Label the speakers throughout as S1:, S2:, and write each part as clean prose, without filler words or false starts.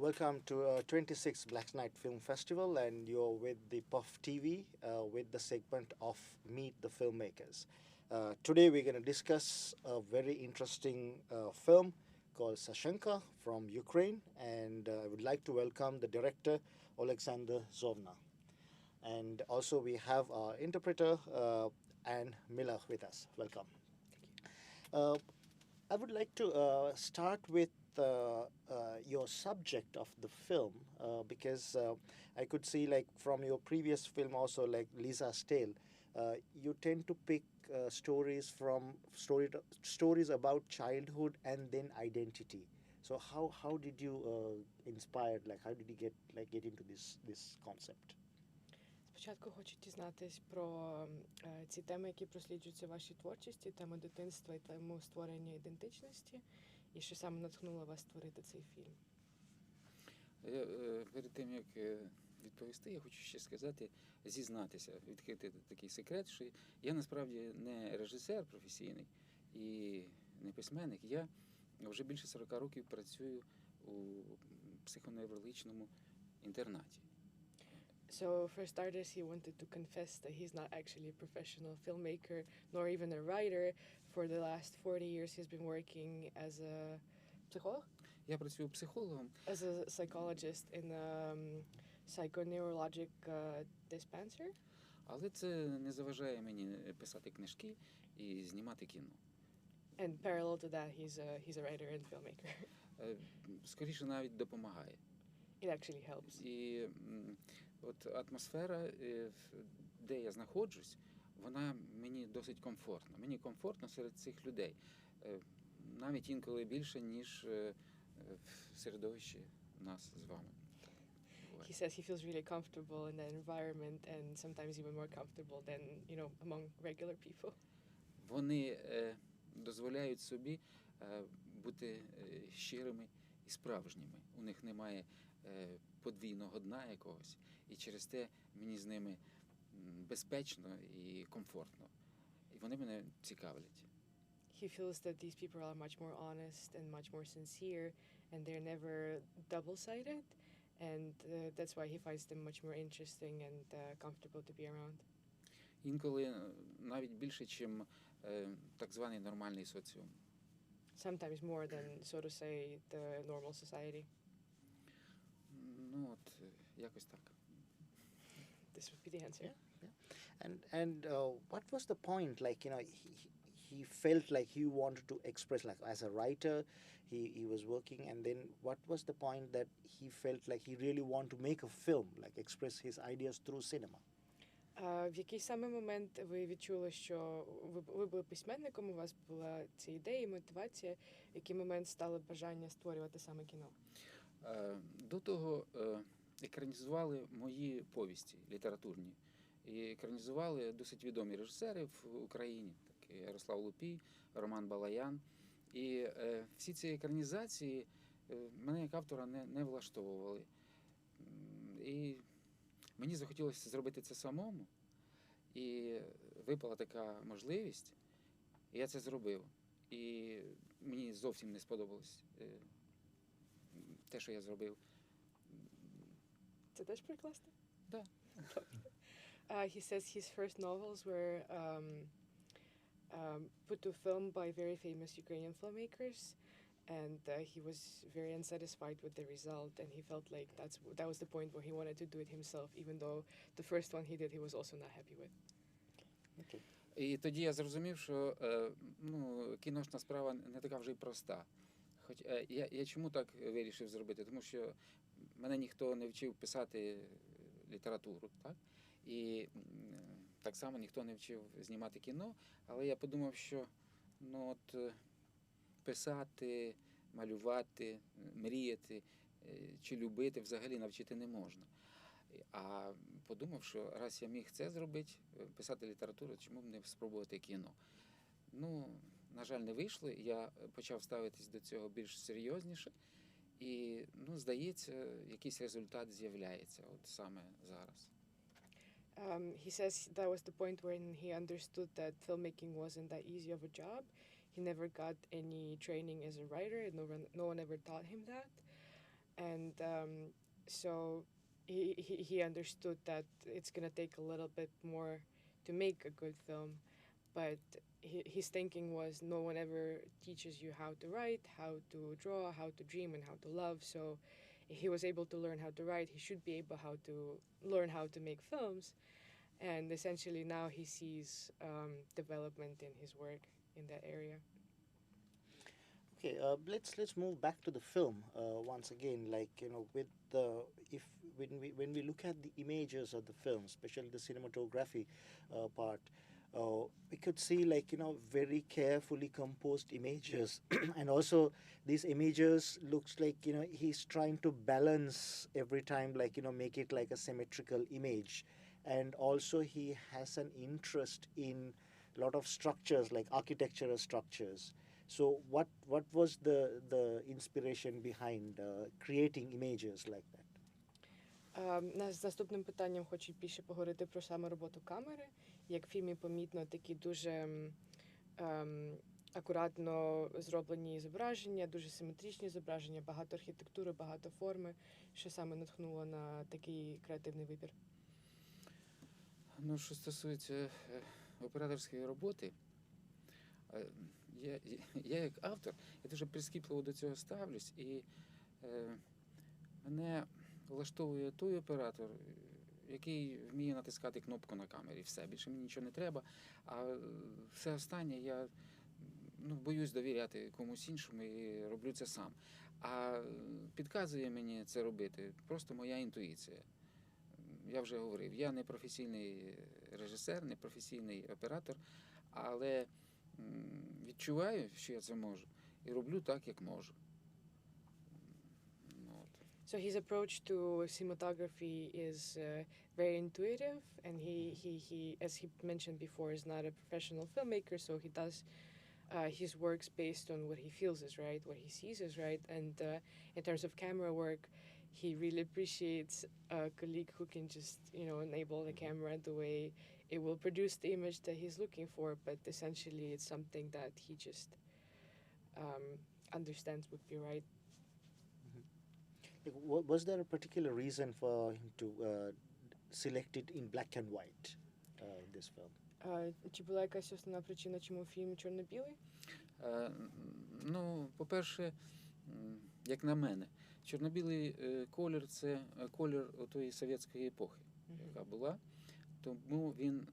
S1: Welcome to 26th Black Night Film Festival, and you're with the PÖFF TV with the segment of Meet the Filmmakers. Today we're going to discuss a very interesting film called Sashenka from Ukraine, and I would like to welcome the director Olexandr Zhovna. And also we have our interpreter Anne Miller with us. Welcome. Uh, I would like to start with your subject of the film because I could see, like, from your previous film also, like Lisa's Tale, you tend to pick stories about childhood and then identity. So how did you inspired, like how did you get into this concept?
S2: Спочатку хочу дізнатись про ці теми, які просліджуються в вашій творчості, тему дитинства і тему створення ідентичності, і що саме натхнуло вас створити цей фільм.
S3: Перед тим, як відповісти, я хочу ще сказати, зізнатися, відкрити такий секрет, що я насправді не режисер професійний і не письменник. Я вже більше 40 років працюю у психоневрологічному інтернаті.
S2: So for starters, he wanted to confess that he's not actually a professional filmmaker, nor even a writer. For the last 40 years, he's been working as a psychologist?
S3: Я працюю психологом.
S2: As a psychologist in a psychoneurological dispenser.
S3: Але це не заважає мені писати книжки і знімати кіно.
S2: And parallel to that, he's a writer and filmmaker.
S3: Скоріше навіть допомагає.
S2: It actually helps.
S3: І от атмосфера, де я знаходжусь, вона мені досить комфортна. Мені комфортно серед цих людей. Навіть інколи більше, ніж в середовищі нас з вами.
S2: He says he feels really comfortable in that environment and sometimes even more comfortable than, among regular people.
S3: Вони дозволяють собі бути щирими і справжніми. У них немає подвійного дна якогось, і через те мені з ними безпечно і комфортно. І вони мене цікавлять.
S2: He feels that these people are much more honest and much more sincere, and they're never double-sided, and that's why he finds them much more interesting and comfortable to be around.
S3: Інколи навіть більше, чим так званий нормальний соціум.
S2: Sometimes more than, so to say, the normal society.
S3: Ну, от, якось так.
S2: This would be the answer.
S1: Yeah. And what was the point? Like, he felt like he wanted to express, like, as a writer, he was working, and then what was the point that he felt like he really wanted to make a film, like express his ideas through cinema?
S2: В який саме момент ви відчули, що ви були письменником, у вас була ця ідея, мотивація, в який момент стало бажання створювати саме кіно?
S3: До того екранізували мої повісті літературні. І екранізували досить відомі режисери в Україні, такі Ярослав Лупій, Роман Балаян. І всі ці екранізації мене як автора не влаштовували. І мені захотілося зробити це самому, і випала така можливість, і я це зробив. І мені зовсім не сподобалось те, що я зробив.
S2: Це теж прекрасно?
S3: Так.
S2: He says his first novels were put to film by very famous Ukrainian filmmakers, and he was very unsatisfied with the result, and he felt like that was the point where he wanted to do it himself, even though the first one he did he was also not happy with.
S1: Okay.
S3: І тоді я зрозумів, що кіношна справа не така вже й проста. Хоч я чому так вирішив зробити? Тому що мене ніхто не вчив писати літературу, так? І так само ніхто не вчив знімати кіно, але я подумав, що писати, малювати, мріяти чи любити взагалі навчити не можна. А подумав, що раз я міг це зробити, писати літературу, чому б не спробувати кіно? На жаль, не вийшло, я почав ставитись до цього більш серйозніше, і, здається, якийсь результат з'являється от саме зараз.
S2: He says that was the point when he understood that filmmaking wasn't that easy of a job. He never got any training as a writer, no one ever taught him that. And so he understood that it's going to take a little bit more to make a good film, but his thinking was no one ever teaches you how to write, how to draw, how to dream, and how to love. So he was able to learn how to write. He should be able how to learn how to make films, and essentially now he sees development in his work in that area.
S1: Okay, let's move back to the film once again. Like with the if when we look at the images of the film, especially the cinematography part, we could see very carefully composed images, and also these images looks like he's trying to balance every time, make it like a symmetrical image, and also he has an interest in a lot of structures like architectural structures. So what was the inspiration behind creating images like that?
S2: З наступним питанням хочу більше поговорити про саме роботу камери. Як в фільмі помітно, такі дуже акуратно зроблені зображення, дуже симетричні зображення, багато архітектури, багато форми. Що саме натхнуло на такий креативний вибір?
S3: Ну, що стосується операторської роботи, я як автор, я дуже прискіпливо до цього ставлюсь, і мене влаштовує той оператор, який вміє натискати кнопку на камері. Все, більше мені нічого не треба. А все останнє я боюсь довіряти комусь іншому і роблю це сам. А підказує мені це робити просто моя інтуїція. Я вже говорив, я не професійний режисер, не професійний оператор, але відчуваю, що я це можу, і роблю так, як можу.
S2: So his approach to cinematography is very intuitive, and he, as he mentioned before, is not a professional filmmaker, so he does his works based on what he feels is right, what he sees is right, and in terms of camera work, he really appreciates a colleague who can just, enable the camera the way it will produce the image that he's looking for, but essentially it's something that he just understands would be right.
S1: Was there a particular reason for him to select it in black and white, this film?
S2: Чи була якась основна причина, чому фільм чорно-білий?
S3: Ну, по-перше, як на мене, чорно-білий колір – це колір отої совєтської епохи, яка була, тому він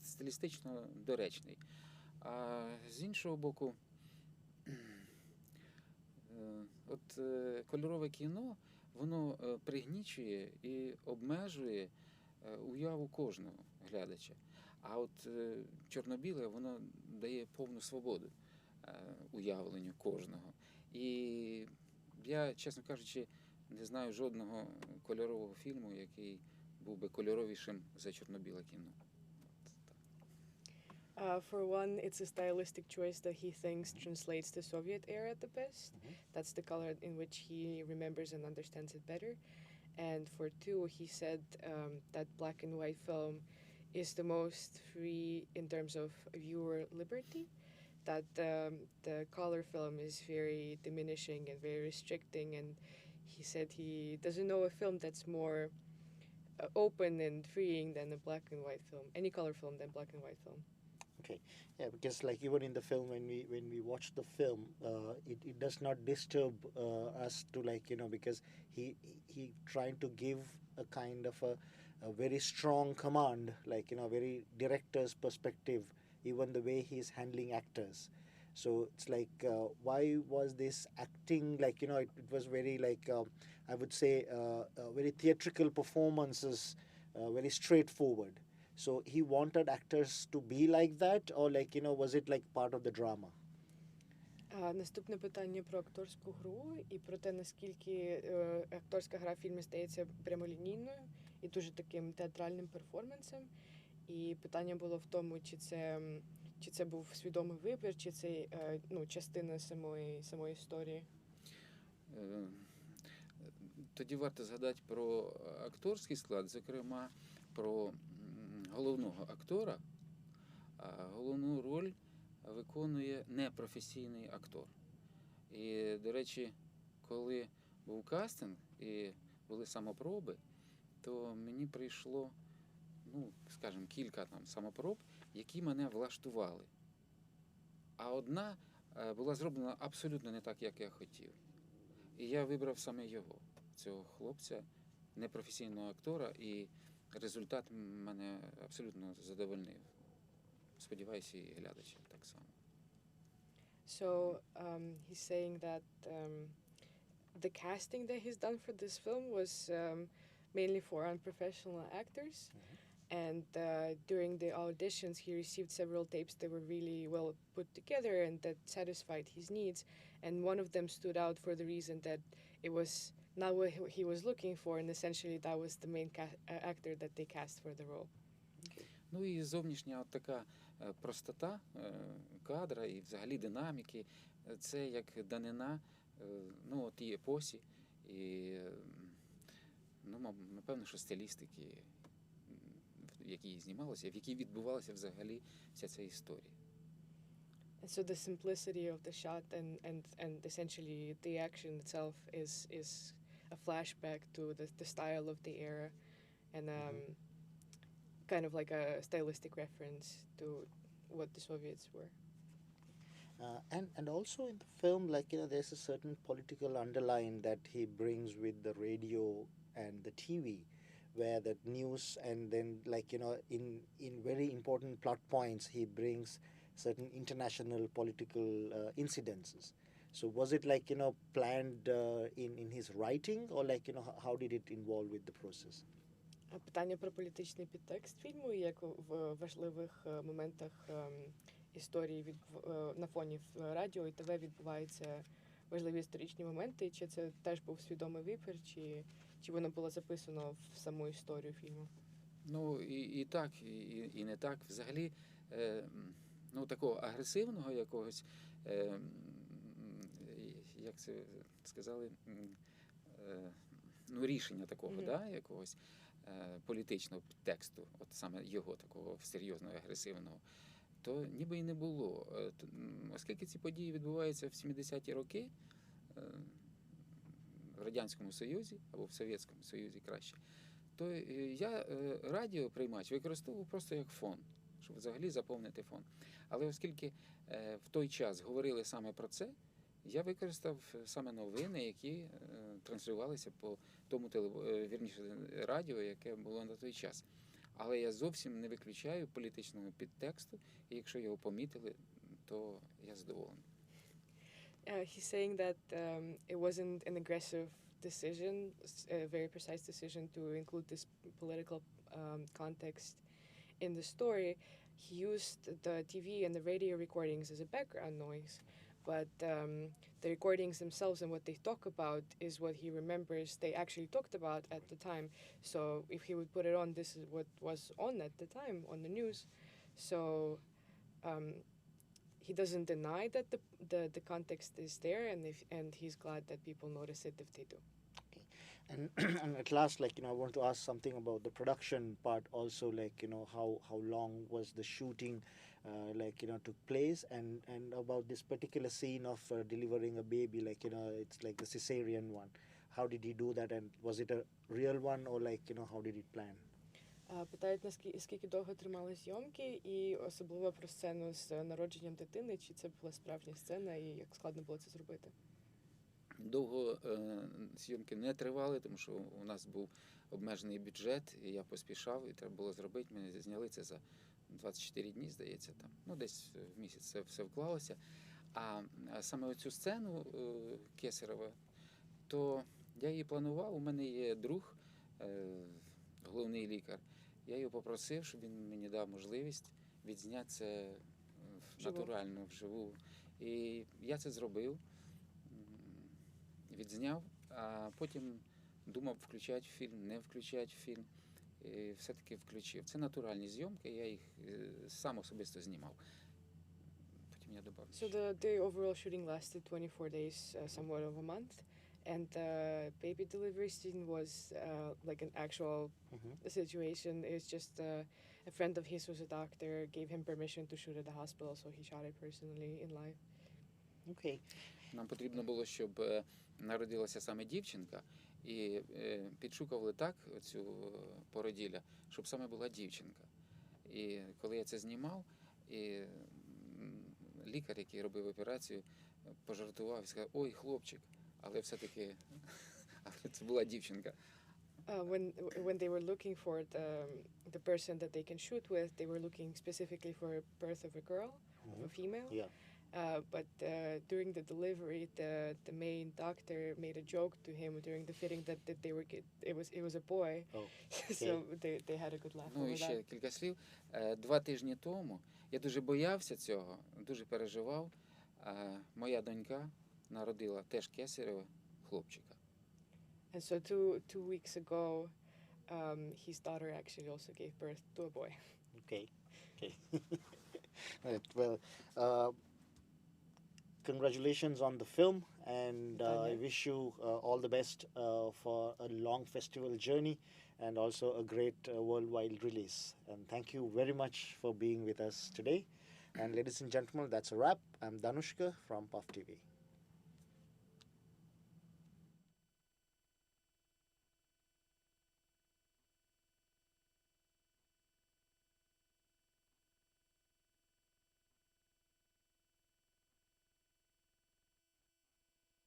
S3: стилістично доречний. А з іншого боку, от кольорове кіно, воно пригнічує і обмежує уяву кожного глядача. А от чорно-біле, воно дає повну свободу уявленню кожного. І я, чесно кажучи, не знаю жодного кольорового фільму, який був би кольоровішим за чорно-біле кіно.
S2: For one, it's a stylistic choice that he thinks translates the Soviet era the best.
S1: Mm-hmm.
S2: That's the color in which he remembers and understands it better. And for two, he said that black and white film is the most free in terms of viewer liberty, that the color film is very diminishing and very restricting, and he said he doesn't know a film that's more open and freeing than a black and white film, any color film than black and white film.
S1: Okay, yeah, because even in the film, when we watch the film, it does not disturb us to because he trying to give a kind of a very strong command, very director's perspective, even the way he's handling actors. So it's why was this acting it was very I would say very theatrical performances, very straightforward. So he wanted actors to be like that, or was it part of the drama?
S2: Наступне питання про акторську гру і про те, наскільки акторська гра в фільмі стається прямолінійною і дуже таким театральним перформансом. І питання було в тому, чи це був свідомий вибір, чи це частина самої історії.
S3: Тоді варто згадати про акторський склад, зокрема про головного актора. Головну роль виконує непрофесійний актор. І, до речі, коли був кастинг і були самопроби, то мені прийшло, ну, скажімо, кілька там самопроб, які мене влаштували. А одна була зроблена абсолютно не так, як я хотів. І я вибрав саме його, цього хлопця, непрофесійного актора, і результат мене абсолютно задовольнив. Сподіваюся, і глядачів так само.
S2: So he's saying that the casting that he's done for this film was mainly for unprofessional actors. And during the auditions, he received several tapes that were really well put together and that satisfied his needs. And one of them stood out for the reason that it was not what he was looking for, and essentially that was the main actor that they cast for the role.
S3: Ну і зовнішня от така простота кадра і взагалі динаміки, це як данина, ну, тій епосі і, ну, напевно, що стилістики, в якій знімалося, в якій відбувалася взагалі вся ця історія.
S2: And so the simplicity of the shot and essentially the action itself is a flashback to the style of the era and kind of like a stylistic reference to what the Soviets were.
S1: And also in the film, like, there's a certain political underline that he brings with the radio and the TV, where the news and then, like, in very important plot points, he brings certain international political incidences. So was it like, planned in his writing, or like, how did it involve with the process?
S2: Питання про політичний підтекст фільму, як в важливих моментах історії на фоні радіо і ТВ відбуваються важливі історичні моменти, чи це теж був свідомий вибір, чи воно було записано в саму історію фільму?
S3: Ну, і так, і не так. Взагалі, ну, такого агресивного якогось, як це сказали, ну, рішення такого, да, якогось політичного підтексту, от саме його такого серйозного, агресивного, то ніби і не було. Оскільки ці події відбуваються в 70-ті роки в Радянському Союзі, або в Совєтському Союзі краще, то я радіоприймач використовував просто як фон, щоб взагалі заповнити фон. Але оскільки в той час говорили саме про це, я використав саме новини, які транслювалися по тому вірніше, радіо, яке було на той час. Але я зовсім не виключаю політичного підтексту, і якщо його помітили, то я задоволений.
S2: He's saying that it wasn't an aggressive decision, a very precise decision to include this political context in the story. He used the TV and the radio recordings as a background noise, but the recordings themselves and what they talk about is what he remembers they actually talked about at the time. So if he would put it on, this is what was on at the time on the news. So he doesn't deny that the context is there, and he's glad that people notice it if they do.
S1: And at last, like, I want to ask something about the production part also, like, how long was the shooting, like, took place, and about this particular scene of delivering a baby, like, it's like the cesarean one. How did he do that, and was it a real one, or like, how did he plan?
S2: Питають, наскільки довго тримали зйомки, і особливо про сцену з народженням дитини, чи це була справжня сцена, і як складно було це зробити?
S3: Довго зйомки не тривали, тому що у нас був обмежений бюджет, і я поспішав, і треба було зробити. Ми зняли це за 24 дні, здається, там. Ну, десь в місяць це все вклалося. А саме оцю сцену Кесарева, то я її планував, у мене є друг, головний лікар. Я його попросив, щоб він мені дав можливість відзняти це натурально, вживу. І я це зробив. Відзняв, а потім думав, включати фільм, не включати фільм, і все-таки включив. Це натуральні зйомки, я їх сам особисто знімав. Потім я додав.
S2: So the overall shooting lasted 24 days, somewhat of a month, and the baby delivery scene was like an actual situation. It's just a friend of his was a doctor, gave him permission to shoot at the hospital, so he shot it personally in live.
S1: Okay.
S3: Нам потрібно було, щоб народилася саме дівчинка, і підшукували так цю породілля, щоб саме була дівчинка. І коли я це знімав, і лікар, який робив операцію, пожартував і сказав: ой, хлопчик, але все-таки це була дівчинка.
S2: When they were looking for the person that they can shoot with, they were looking specifically for a birth of a girl, of a female.
S1: Yeah.
S2: But during the delivery, the main doctor made a joke to him during the fitting that they were it was a boy.
S1: Oh,
S2: So they had a good laugh
S3: Ну
S2: over
S3: і ще
S2: that.
S3: кілька слів. 2 тижні тому я дуже боявся цього, дуже переживав. Моя донька народила теж кесарево хлопчика.
S2: And so two weeks ago, his daughter actually also gave birth to a boy.
S1: Okay. Okay. Right. Well, congratulations on the film, and I wish you all the best for a long festival journey and also a great worldwide release. And thank you very much for being with us today. And ladies and gentlemen, that's a wrap. I'm Dhanushka from PÖFF TV.